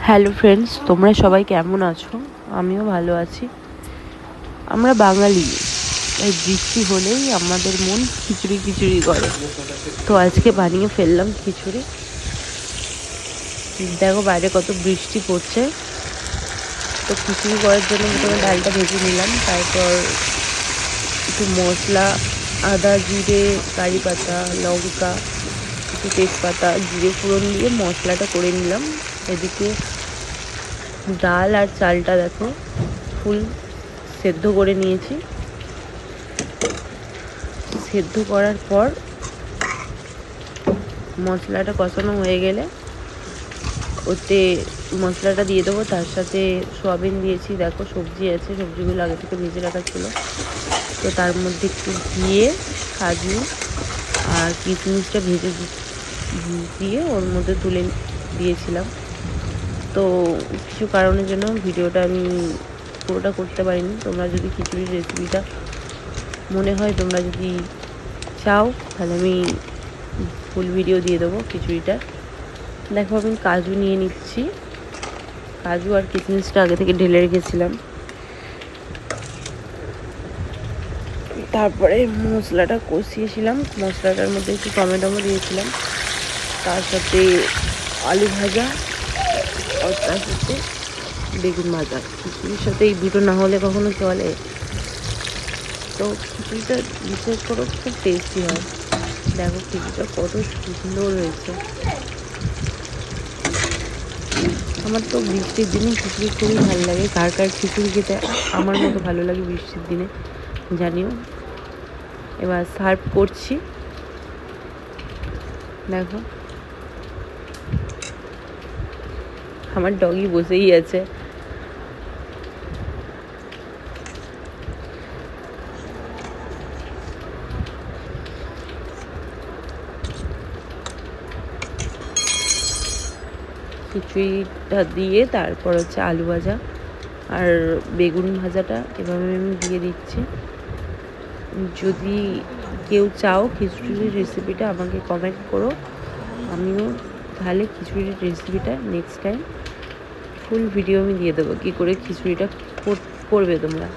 Hello friends, তোমরা সবাই কেমন আছো? আমিও ভালো আছি। আমরা বাঙালি, এই বৃষ্টি হলেই আমাদের মন খিচুড়ি খিচুড়ি করে। তো আজকে বানিয়ে ফেললাম খিচুড়ি। দেখো বাইরে কত বৃষ্টি পড়ছে। তো খিচুড়ি করার জন্য প্রথমে ডালটা ভেজে নিলাম, তারপর একটু মশলা, আদা, জিরে, কারি পাতা, লঙ্কা, একটু তেজপাতা, জিরে ফোড়ন দিয়ে মশলাটা করে নিলাম। এদিকে ডাল আর চালটা দেখো ফুল সেদ্ধ করে নিয়েছি। সেদ্ধ করার পর মশলাটা কষানো হয়ে গেলে ওতে মশলাটা দিয়ে দেবো। তার সাথে সোয়াবিন দিয়েছি, দেখো সবজি আছে, সবজিগুলো আগে থেকে ভেজে রাখা ছিল। তো তার মধ্যে একটু দিয়ে কাজু আর কিশমিশটা ভেজে দিয়ে ওর মধ্যে তুলে দিয়েছিলাম। তো কিছু কারণের জন্য ভিডিওটা আমি পুরোটা করতে পারিনি। তোমরা যদি খিচুড়ির রেসিপিটা মনে হয়, তোমরা যদি চাও, তাহলে আমি ফুল ভিডিও দিয়ে দেবো খিচুড়িটা। দেখো আমি কাজু নিয়ে নিচ্ছি, কাজু আর কিশমিশটা আগে থেকে ঢেলে রেখেছিলাম। তারপরে মশলাটা কষিয়েছিলাম, মশলাটার মধ্যে একটু টমেটো দিয়েছিলাম, তার সাথে আলু ভাজা আর তার সাথে বেগুন ভাজা। খিচুড়ির সাথে এই দুটো না হলে কখনো চলে। তো খিচুড়িটা বিশেষ করে খুব টেস্টি হয়। দেখো খিচুড়িটা কত সুন্দর হয়েছে। আমার তো বৃষ্টির দিনে খিচুড়ি খুবই ভালো লাগে। কার কার খিচুড়ি খেতে আমার মতো ভালো লাগে বৃষ্টির দিনে জানিও। এবার সার্ভ করছি। দেখো আমার ডগি বসেই আছে। খিচুড়িটা দিয়ে তারপর হচ্ছে আলু ভাজা আর বেগুন ভাজাটা এভাবে আমি দিয়ে দিচ্ছি। যদি কেউ চাও খিচুড়ির রেসিপিটা আমাকে কমেন্ট করো, আমিও তাহলে খিচুড়ির রেসিপিটা নেক্সট টাইম ফুল ভিডিও আমি দিয়ে দেবো, কী করে খিচুড়িটা করবে তোমরা।